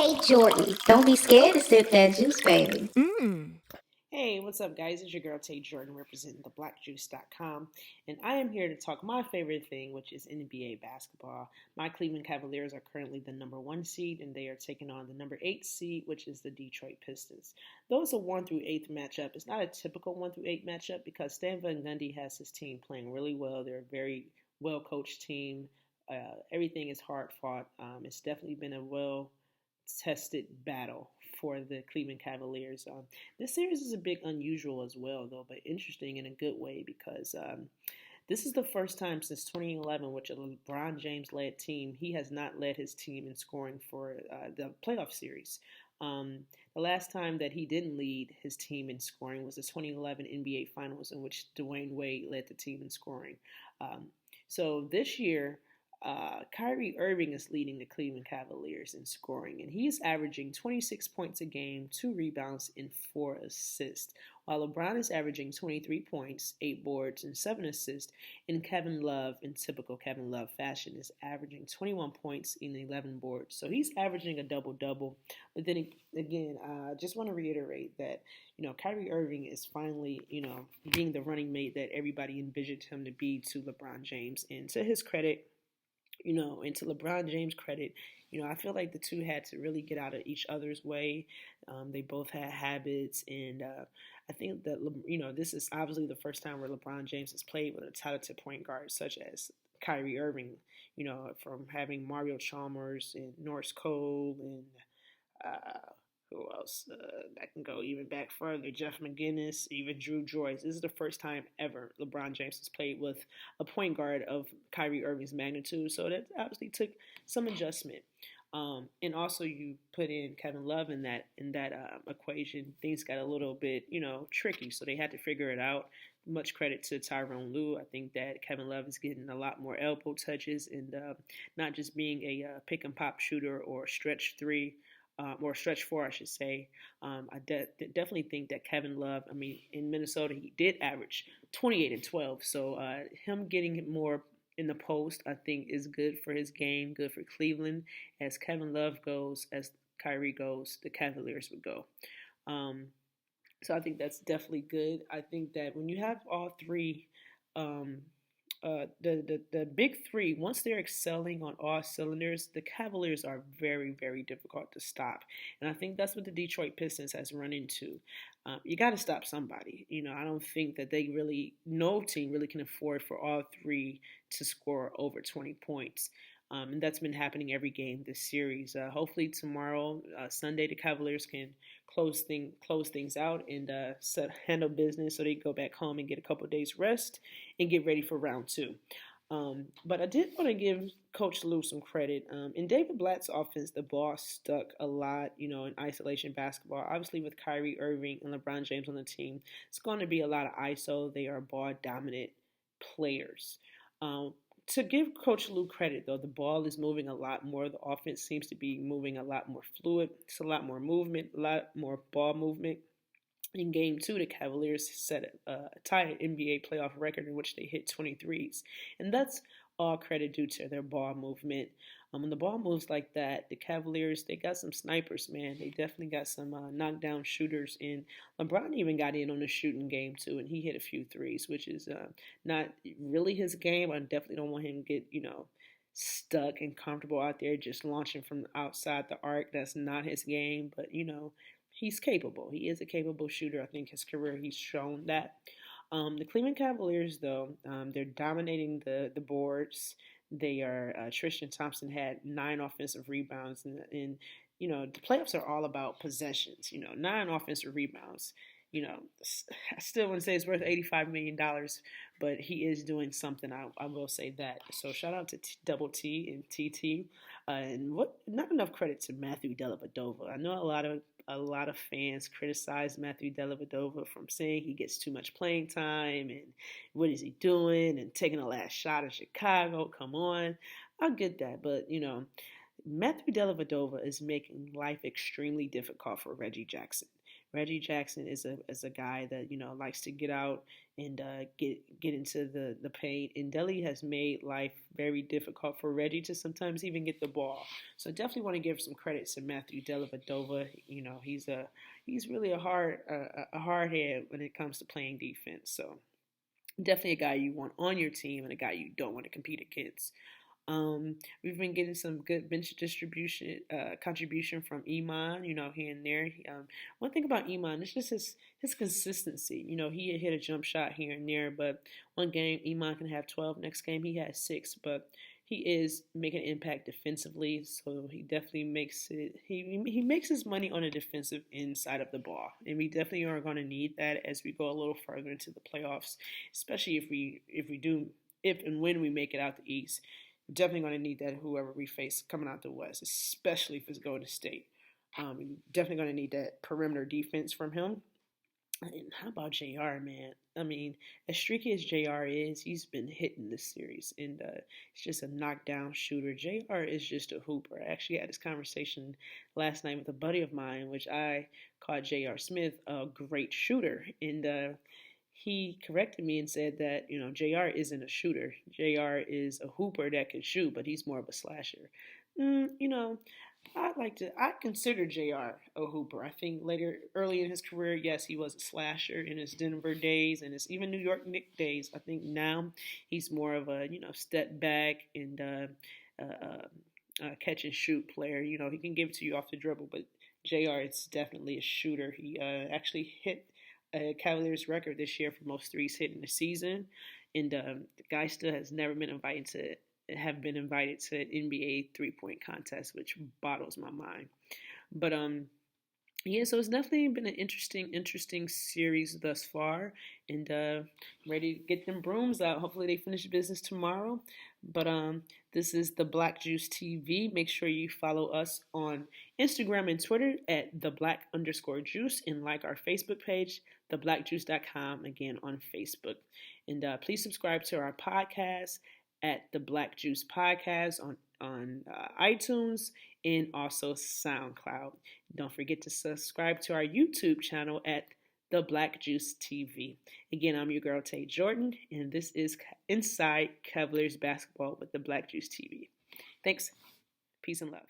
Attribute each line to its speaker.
Speaker 1: TayJordan. Don't be scared to sip that juice, baby.
Speaker 2: Hey, what's up, guys? It's your girl TayJordan representing theblackjuice.com, and I am here to talk my favorite thing, which is NBA basketball. My Cleveland Cavaliers are currently the number 1 seed, and they are taking on the number 8 seed, which is the Detroit Pistons. Though it's a 1 through 8 matchup, it's not a typical 1 through 8 matchup because Stan Van Gundy has his team playing really well. They're a very well coached team. Everything is hard fought. It's definitely been a well tested battle for the Cleveland Cavaliers. This series is a bit unusual as well, though, but interesting in a good way because this is the first time since 2011, which a LeBron James led team, he has not led his team in scoring for the playoff series. The last time that he didn't lead his team in scoring was the 2011 NBA Finals, in which Dwayne Wade led the team in scoring. So this year, Kyrie Irving is leading the Cleveland Cavaliers in scoring, and he's averaging 26 points a game, 2 rebounds, and 4 assists, while LeBron is averaging 23 points, 8 boards, and 7 assists, and Kevin Love, in typical Kevin Love fashion, is averaging 21 points and 11 boards. So he's averaging a double-double. But then again, I just want to reiterate that, Kyrie Irving is finally, being the running mate that everybody envisioned him to be to LeBron James. And to his credit, and to LeBron James' credit, I feel like the two had to really get out of each other's way. They both had habits, and I think that, this is obviously the first time where LeBron James has played with a talented point guard such as Kyrie Irving, from having Mario Chalmers and Norris Cole and who else? I can go even back further. Jeff McGinnis, even Drew Joyce. This is the first time ever LeBron James has played with a point guard of Kyrie Irving's magnitude. So that obviously took some adjustment. And also you put in Kevin Love in that equation. Things got a little bit, tricky. So they had to figure it out. Much credit to Ty Lue. I think that Kevin Love is getting a lot more elbow touches and not just being a pick and pop shooter or stretch three. Or stretch four, I should say. I definitely think that Kevin Love, in Minnesota, he did average 28 and 12. So him getting more in the post, I think, is good for his game, good for Cleveland. As Kevin Love goes, as Kyrie goes, the Cavaliers would go. So I think that's definitely good. I think that when you have all three, the big three, once they're excelling on all cylinders, the Cavaliers are very, very difficult to stop. And I think that's what the Detroit Pistons has run into. You got to stop somebody. I don't think that no team really can afford for all three to score over 20 points. And that's been happening every game this series. Hopefully tomorrow, Sunday, the Cavaliers can close things out and handle business so they can go back home and get a couple of days rest and get ready for round two. But I did want to give Coach Lue some credit. In David Blatt's offense, the ball stuck a lot, in isolation basketball. Obviously, with Kyrie Irving and LeBron James on the team, it's going to be a lot of ISO. They are ball-dominant players. To give Coach Lue credit, though, the ball is moving a lot more. The offense seems to be moving a lot more fluid. It's a lot more movement, a lot more ball movement. In Game 2, the Cavaliers set tied an NBA playoff record in which they hit 23s. And that's all credit due to their ball movement. When the ball moves like that, the Cavaliers, they got some snipers, man. They definitely got some knockdown shooters. And LeBron even got in on the shooting game, too, and he hit a few threes, which is not really his game. I definitely don't want him to get, stuck and comfortable out there just launching from outside the arc. That's not his game, but, he's capable. He is a capable shooter. I think his career, he's shown that. The Cleveland Cavaliers, though, they're dominating the boards. They are Tristan Thompson had 9 offensive rebounds, and the playoffs are all about possessions. 9 offensive rebounds. I still wouldn't say it's worth $85 million, but he is doing something. I will say that. So shout out to Double T and TT, and not enough credit to Matthew Dellavedova. I know a lot of fans criticize Matthew Dellavedova from saying he gets too much playing time and what is he doing and taking the last shot in Chicago. Come on, I get that, but Matthew Dellavedova is making life extremely difficult for Reggie Jackson. Reggie Jackson is a guy that likes to get out and get into the paint. And Delhi has made life very difficult for Reggie to sometimes even get the ball. So definitely want to give some credit to Matthew Dellavedova. He's really a hard head when it comes to playing defense. So definitely a guy you want on your team and a guy you don't want to compete against. We've been getting some good bench distribution contribution from Iman, here and there. One thing about Iman is just his consistency. He hit a jump shot here and there, but one game Iman can have 12. Next game he has 6, but he is making an impact defensively, so he definitely makes it. He makes his money on the defensive end side of the ball, and we definitely are going to need that as we go a little further into the playoffs, especially if and when we make it out the East. We're definitely going to need that whoever we face coming out the West, especially if it's Golden State. Definitely going to need that perimeter defense from him. And how about JR, man? I mean, as streaky as JR is, he's been hitting this series, and he's just a knockdown shooter. JR is just a hooper. I actually had this conversation last night with a buddy of mine, which I called JR Smith a great shooter, and he corrected me and said that JR isn't a shooter. JR is a hooper that can shoot, but he's more of a slasher. I consider JR a hooper. I think early in his career, yes, he was a slasher in his Denver days and his even New York Knicks days. I think now he's more of a step back and catch and shoot player. He can give it to you off the dribble, but JR is definitely a shooter. He actually hit a Cavaliers record this year for most threes hit in the season, and the guy still has never been invited to an NBA 3-point contest, which boggles my mind. But yeah, so it's definitely been an interesting series thus far, and ready to get them brooms out. Hopefully they finish business tomorrow. But this is the Black Juice TV. Make sure you follow us on Instagram and Twitter at @the_black_juice and like our Facebook page, theblackjuice.com, again on Facebook. And please subscribe to our podcast at the Black Juice Podcast on iTunes and also SoundCloud. Don't forget to subscribe to our YouTube channel at The Black Juice TV. Again, I'm your girl TayJordan, and this is Inside Cavaliers Basketball with The Black Juice TV. Thanks. Peace and love.